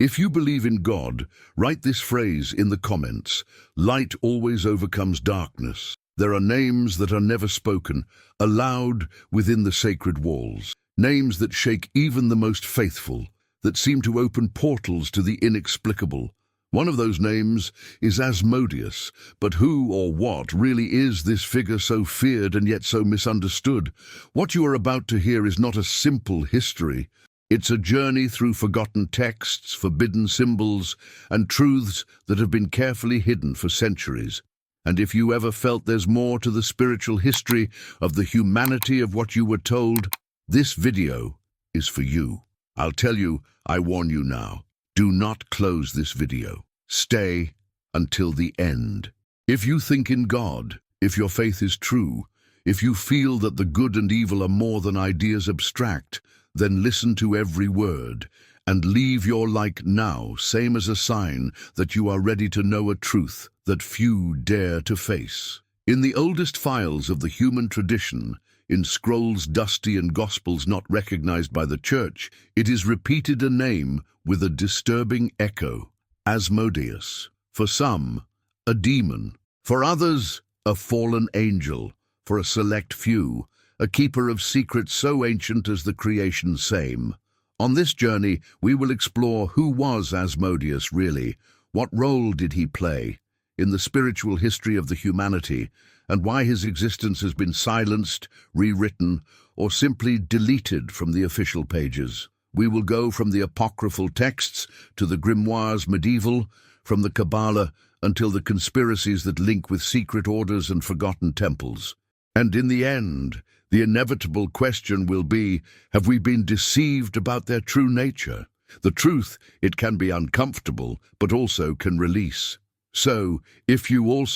If you believe in God, write this phrase in the comments. Light always overcomes darkness. There are names that are never spoken, aloud within the sacred walls. Names that shake even the most faithful, that seem to open portals to the inexplicable. One of those names is Asmodeus, but who or what really is this figure so feared and yet so misunderstood? What you are about to hear is not a simple history. It's a journey through forgotten texts, forbidden symbols, and truths that have been carefully hidden for centuries. And if you ever felt there's more to the spiritual history of the humanity of what you were told, this video is for you. I'll tell you, I warn you now, do not close this video. Stay until the end. If you think in God, if your faith is true, if you feel that the good and evil are more than ideas abstract, then listen to every word and leave your like now, same as a sign that you are ready to know a truth that few dare to face. In the oldest files of the human tradition, in scrolls dusty and gospels not recognized by the church, it is repeated a name with a disturbing echo: Asmodeus. For some, a demon. For others, a fallen angel. For a select few, a keeper of secrets so ancient as the creation same. On this journey, we will explore who was Asmodeus really, what role did he play in the spiritual history of the humanity, and why his existence has been silenced, rewritten, or simply deleted from the official pages. We will go from the apocryphal texts to the grimoires medieval, from the Kabbalah until the conspiracies that link with secret orders and forgotten temples. And in the end, the inevitable question will be, have we been deceived about their true nature? The truth, it can be uncomfortable, but also can release. So, if you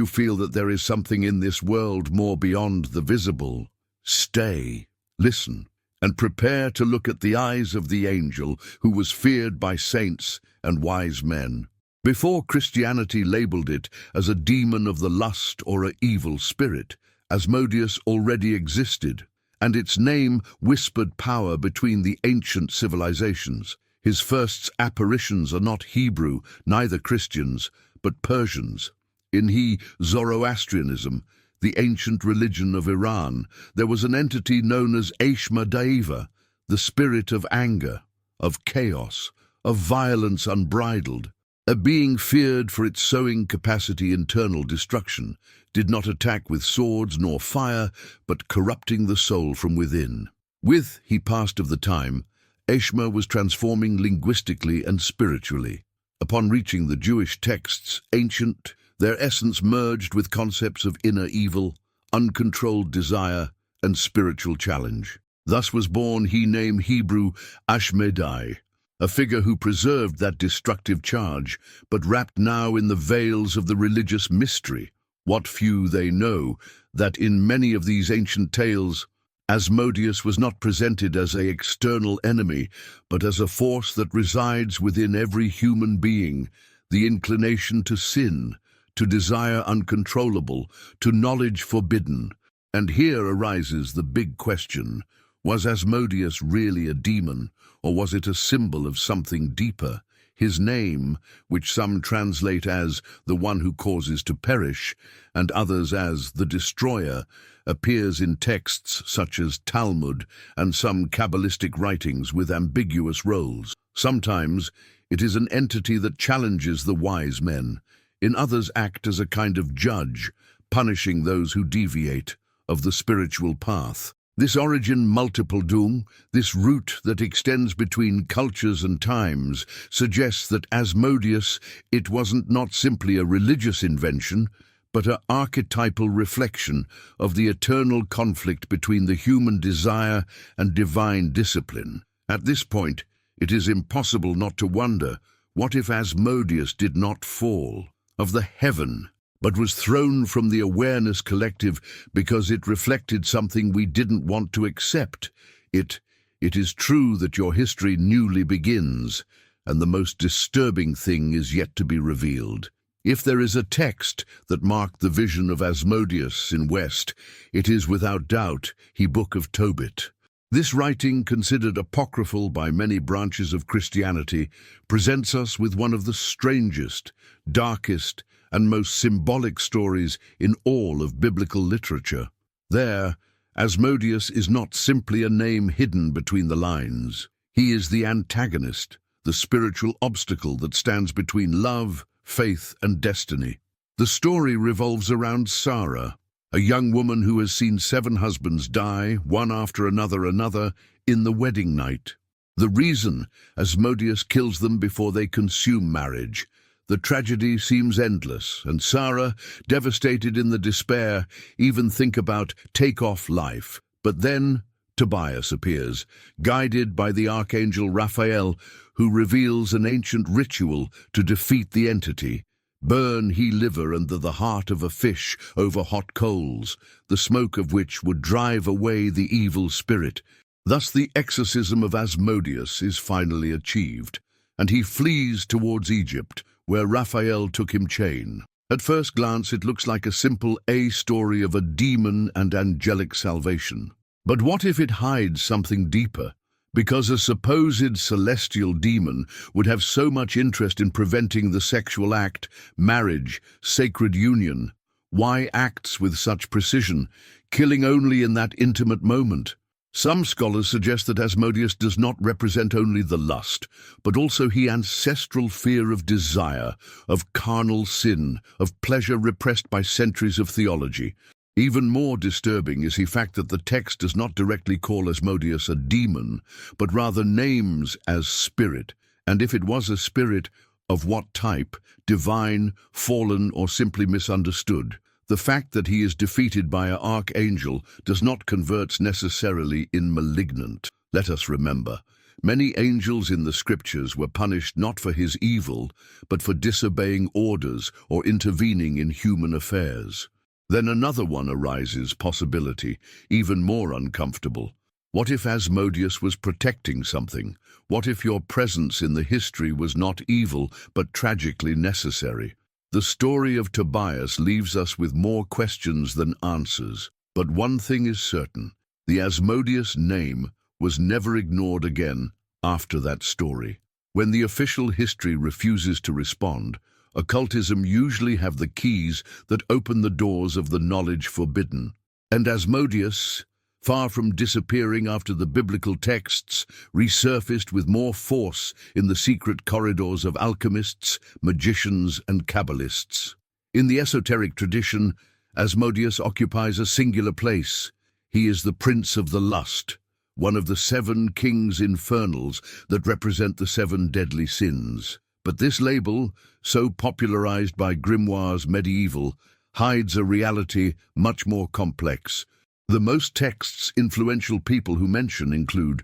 feel that there is something in this world more beyond the visible, stay, listen, and prepare to look at the eyes of the angel who was feared by saints and wise men. Before Christianity labeled it as a demon of the lust or an evil spirit, Asmodeus already existed, and its name whispered power between the ancient civilizations. His first apparitions are not Hebrew, neither Christians, but Persians. In Zoroastrianism, the ancient religion of Iran, there was an entity known as Asmodeus, the spirit of anger, of chaos, of violence unbridled. A being feared for its sowing capacity internal destruction, did not attack with swords nor fire, but corrupting the soul from within. He passed of the time, Ashma was transforming linguistically and spiritually. Upon reaching the Jewish texts, ancient, their essence merged with concepts of inner evil, uncontrolled desire, and spiritual challenge. Thus was born named Hebrew Asmodeus, a figure who preserved that destructive charge, but wrapped now in the veils of the religious mystery. What few they know, that in many of these ancient tales, Asmodeus was not presented as an external enemy, but as a force that resides within every human being, the inclination to sin, to desire uncontrollable, to knowledge forbidden. And here arises the big question: was Asmodeus really a demon, or was it a symbol of something deeper? His name, which some translate as the one who causes to perish, and others as the destroyer, appears in texts such as Talmud and some Kabbalistic writings with ambiguous roles. Sometimes it is an entity that challenges the wise men. In others act as a kind of judge, punishing those who deviate of the spiritual path. This origin multiple doom, this root that extends between cultures and times, suggests that Asmodeus, it wasn't not simply a religious invention, but an archetypal reflection of the eternal conflict between the human desire and divine discipline. At this point, it is impossible not to wonder, what if Asmodeus did not fall of the heaven, but was thrown from the awareness collective because it reflected something we didn't want to accept? It is true that your history newly begins, and the most disturbing thing is yet to be revealed. If there is a text that marked the vision of Asmodeus in West, it is without doubt the Book of Tobit. This writing, considered apocryphal by many branches of Christianity, presents us with one of the strangest, darkest, and most symbolic stories in all of biblical literature. There, Asmodeus is not simply a name hidden between the lines. He is the antagonist, the spiritual obstacle that stands between love, faith, and destiny. The story revolves around Sarah, a young woman who has seen 7 husbands die, one after another, in the wedding night. The reason Asmodeus kills them before they consume marriage. The tragedy seems endless, and Sarah, devastated in the despair, even think about take off life. But then Tobias appears, guided by the archangel Raphael, who reveals an ancient ritual to defeat the entity. Burn he liver under the heart of a fish over hot coals, the smoke of which would drive away the evil spirit. Thus the exorcism of Asmodeus is finally achieved, and he flees towards Egypt, where Raphael took him chain. At first glance it looks like a simple story of a demon and angelic salvation. But what if it hides something deeper? Because a supposed celestial demon would have so much interest in preventing the sexual act, marriage, sacred union, why acts with such precision, killing only in that intimate moment? Some scholars suggest that Asmodeus does not represent only the lust, but also his ancestral fear of desire, of carnal sin, of pleasure repressed by centuries of theology. Even more disturbing is the fact that the text does not directly call Asmodeus a demon, but rather names as spirit, and if it was a spirit, of what type, divine, fallen, or simply misunderstood? The fact that he is defeated by an archangel does not convert necessarily in malignant. Let us remember, many angels in the scriptures were punished not for his evil, but for disobeying orders or intervening in human affairs. Then another one arises, possibility, even more uncomfortable. What if Asmodeus was protecting something? What if your presence in the history was not evil, but tragically necessary? The story of Tobias leaves us with more questions than answers. But one thing is certain, the Asmodeus name was never ignored again after that story. When the official history refuses to respond, occultism usually have the keys that open the doors of the knowledge forbidden. And Asmodeus, far from disappearing after the biblical texts, resurfaced with more force in the secret corridors of alchemists, magicians, and Kabbalists. In the esoteric tradition, Asmodeus occupies a singular place. He is the prince of the lust, one of the 7 kings infernals that represent the 7 deadly sins. But this label, so popularized by grimoires medieval, hides a reality much more complex. The most texts influential people who mention include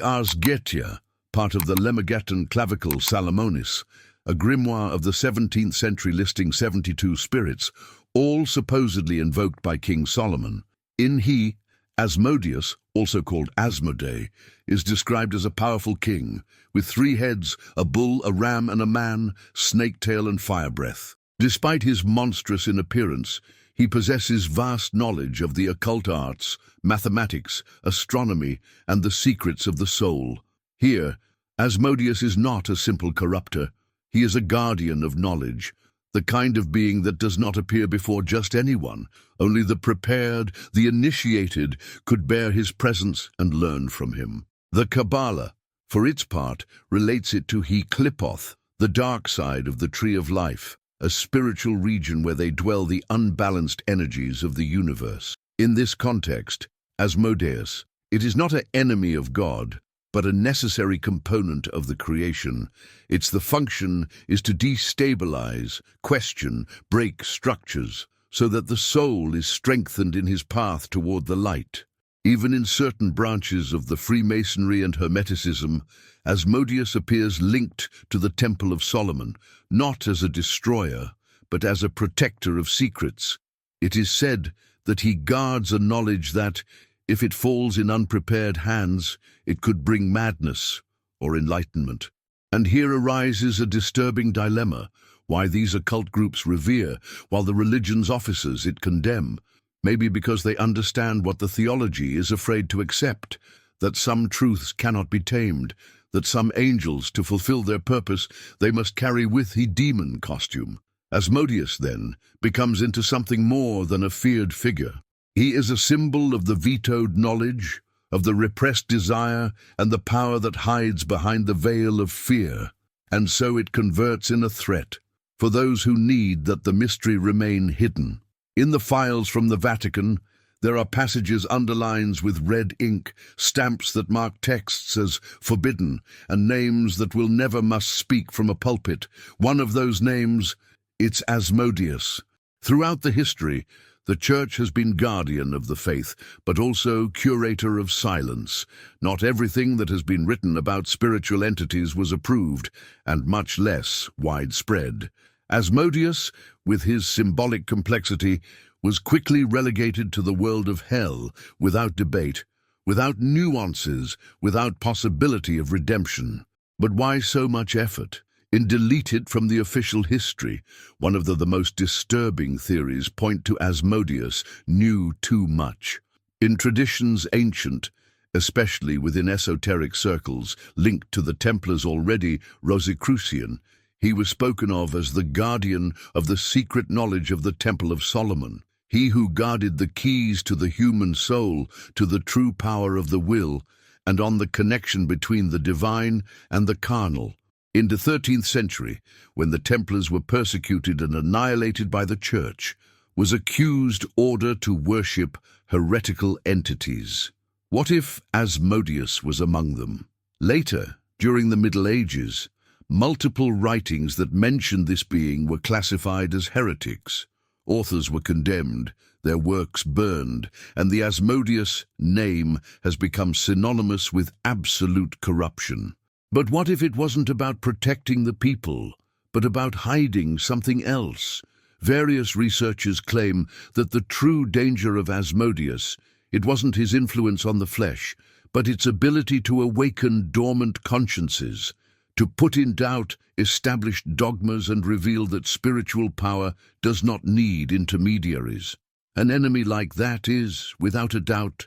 Ars Getia, part of the Lemagatan Clavicle Salomonis, a grimoire of the 17th century listing 72 spirits, all supposedly invoked by King Solomon. In he, Asmodeus, also called Asmodee, is described as a powerful king, with 3 heads, a bull, a ram, and a man, snake tail and fire breath. Despite his monstrous in appearance, he possesses vast knowledge of the occult arts, mathematics, astronomy, and the secrets of the soul. Here, Asmodeus is not a simple corrupter. He is a guardian of knowledge, the kind of being that does not appear before just anyone. Only the prepared, the initiated, could bear his presence and learn from him. The Kabbalah, for its part, relates it to He-Klippoth, the dark side of the Tree of Life, a spiritual region where they dwell the unbalanced energies of the universe. In this context, Asmodeus, it is not an enemy of God, but a necessary component of the creation. The function is to destabilize, question, break structures, so that the soul is strengthened in his path toward the light. Even in certain branches of the Freemasonry and Hermeticism, Asmodeus appears linked to the Temple of Solomon, not as a destroyer, but as a protector of secrets. It is said that he guards a knowledge that, if it falls in unprepared hands, it could bring madness or enlightenment. And here arises a disturbing dilemma: why these occult groups revere, while the religion's officers it condemn. Maybe because they understand what the theology is afraid to accept. that some truths cannot be tamed, that some angels, to fulfill their purpose, they must carry with a demon costume. Asmodeus, then, becomes into something more than a feared figure. He is a symbol of the vetoed knowledge, of the repressed desire, and the power that hides behind the veil of fear. And so it converts in a threat for those who need that the mystery remain hidden. In the files from the Vatican, there are passages underlined with red ink, stamps that mark texts as forbidden, and names that will never must speak from a pulpit. One of those names, it's Asmodeus. Throughout the history, the Church has been guardian of the faith, but also curator of silence. Not everything that has been written about spiritual entities was approved, and much less widespread. Asmodeus, with his symbolic complexity, was quickly relegated to the world of hell, without debate, without nuances, without possibility of redemption. But why so much effort in delete it from the official history? One of the most disturbing theories point to Asmodeus knew too much. In traditions ancient, especially within esoteric circles linked to the Templars already Rosicrucian, he was spoken of as the guardian of the secret knowledge of the Temple of Solomon, he who guarded the keys to the human soul, to the true power of the will, and on the connection between the divine and the carnal. In the 13th century, when the Templars were persecuted and annihilated by the Church, was accused order to worship heretical entities. What if Asmodeus was among them? Later, during the Middle Ages, multiple writings that mentioned this being were classified as heretics. Authors were condemned, their works burned, and the Asmodeus name has become synonymous with absolute corruption. But what if it wasn't about protecting the people, but about hiding something else? Various researchers claim that the true danger of Asmodeus, it wasn't his influence on the flesh, but its ability to awaken dormant consciences, to put in doubt established dogmas and reveal that spiritual power does not need intermediaries. An enemy like that is, without a doubt,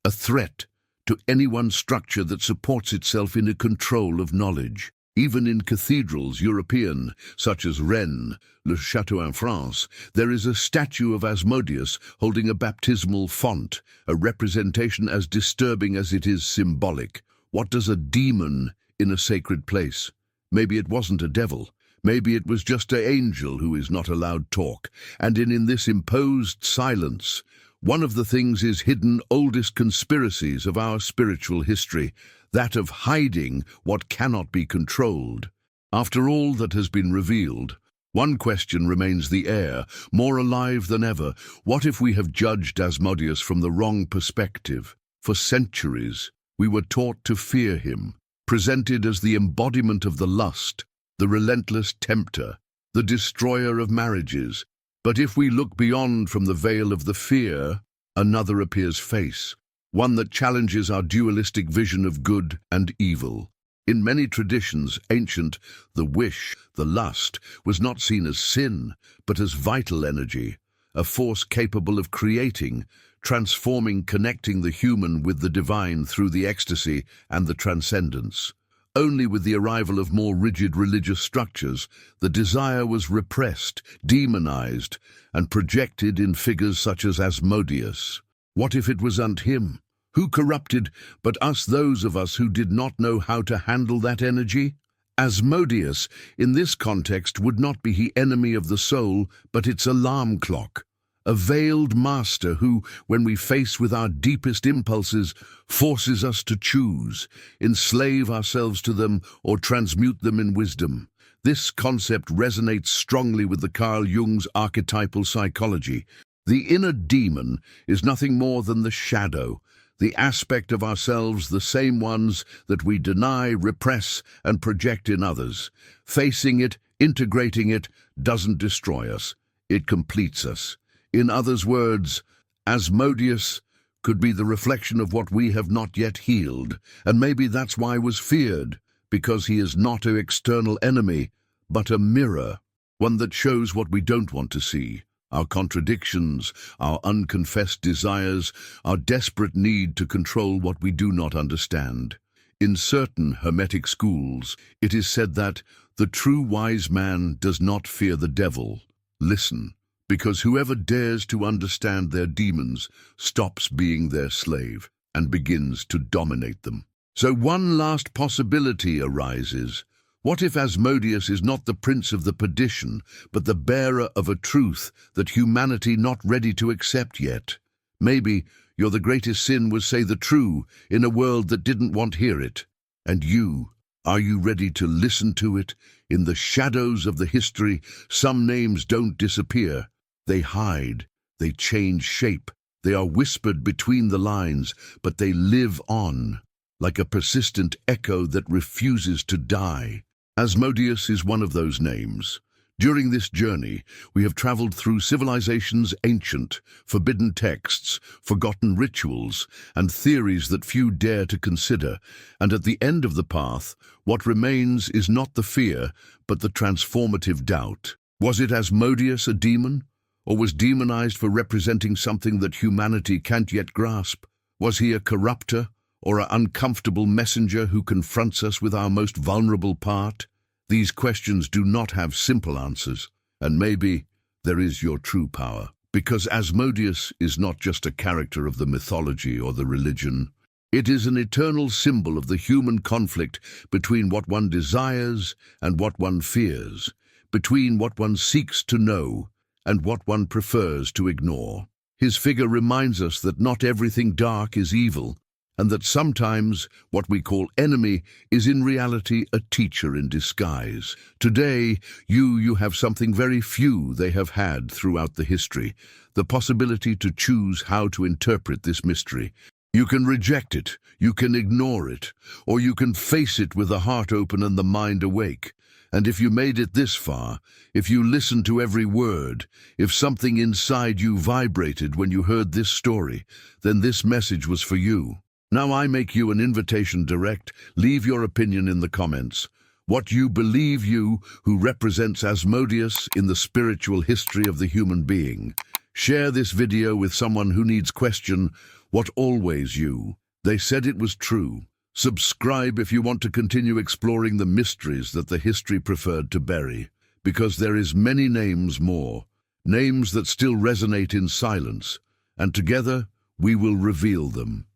a threat to any one structure that supports itself in a control of knowledge. Even in cathedrals European, such as Rennes, Le Château in France, there is a statue of Asmodeus holding a baptismal font, a representation as disturbing as it is symbolic. What does a demon in a sacred place? Maybe it wasn't a devil. Maybe it was just an angel who is not allowed talk. And in this imposed silence, one of the things is hidden oldest conspiracies of our spiritual history, that of hiding what cannot be controlled. After all that has been revealed, one question remains the air, more alive than ever. What if we have judged Asmodeus from the wrong perspective? For centuries, we were taught to fear him, presented as the embodiment of the lust, the relentless tempter, the destroyer of marriages. But if we look beyond from the veil of the fear, another appears face, one that challenges our dualistic vision of good and evil. In many traditions ancient, the wish, the lust, was not seen as sin, but as vital energy, a force capable of creating, transforming, connecting the human with the divine through the ecstasy and the transcendence. Only with the arrival of more rigid religious structures, the desire was repressed, demonized, and projected in figures such as Asmodeus. What if it wasn't him? Who corrupted but us, those of us who did not know how to handle that energy? Asmodeus, in this context, would not be the enemy of the soul, but its alarm clock. A veiled master who, when we face with our deepest impulses, forces us to choose, enslave ourselves to them, or transmute them in wisdom. This concept resonates strongly with the Carl Jung's archetypal psychology. The inner demon is nothing more than the shadow, the aspect of ourselves, the same ones that we deny, repress, and project in others. Facing it, integrating it, doesn't destroy us. It completes us. In others' words, Asmodeus could be the reflection of what we have not yet healed, and maybe that's why was feared, because he is not an external enemy, but a mirror, one that shows what we don't want to see, our contradictions, our unconfessed desires, our desperate need to control what we do not understand. In certain Hermetic schools, it is said that the true wise man does not fear the devil. Listen, because whoever dares to understand their demons stops being their slave and begins to dominate them. So one last possibility arises. What if Asmodeus is not the prince of the perdition, but the bearer of a truth that humanity not ready to accept yet? Maybe the greatest sin was say the true in a world that didn't want hear it. And you, are you ready to listen to it? In the shadows of the history, some names don't disappear. They hide, they change shape, they are whispered between the lines, but they live on, like a persistent echo that refuses to die. Asmodeus is one of those names. During this journey, we have traveled through civilizations' ancient, forbidden texts, forgotten rituals, and theories that few dare to consider, and at the end of the path, what remains is not the fear, but the transformative doubt. Was it Asmodeus a demon, or was demonized for representing something that humanity can't yet grasp? Was he a corrupter, or an uncomfortable messenger who confronts us with our most vulnerable part? These questions do not have simple answers, and maybe there is your true power. Because Asmodeus is not just a character of the mythology or the religion. It is an eternal symbol of the human conflict between what one desires and what one fears, between what one seeks to know and what one prefers to ignore. His figure reminds us that not everything dark is evil, and that sometimes what we call enemy is in reality a teacher in disguise. Today, you have something very few they have had throughout the history, the possibility to choose how to interpret this mystery. You can reject it, you can ignore it, or you can face it with the heart open and the mind awake. And if you made it this far, if you listened to every word, if something inside you vibrated when you heard this story, then this message was for you. Now I make you an invitation direct. Leave your opinion in the comments. What you believe, you who represents Asmodeus in the spiritual history of the human being. Share this video with someone who needs question what always you. They said it was true. Subscribe if you want to continue exploring the mysteries that the history preferred to bury. Because there is many names more. Names that still resonate in silence. And together we will reveal them.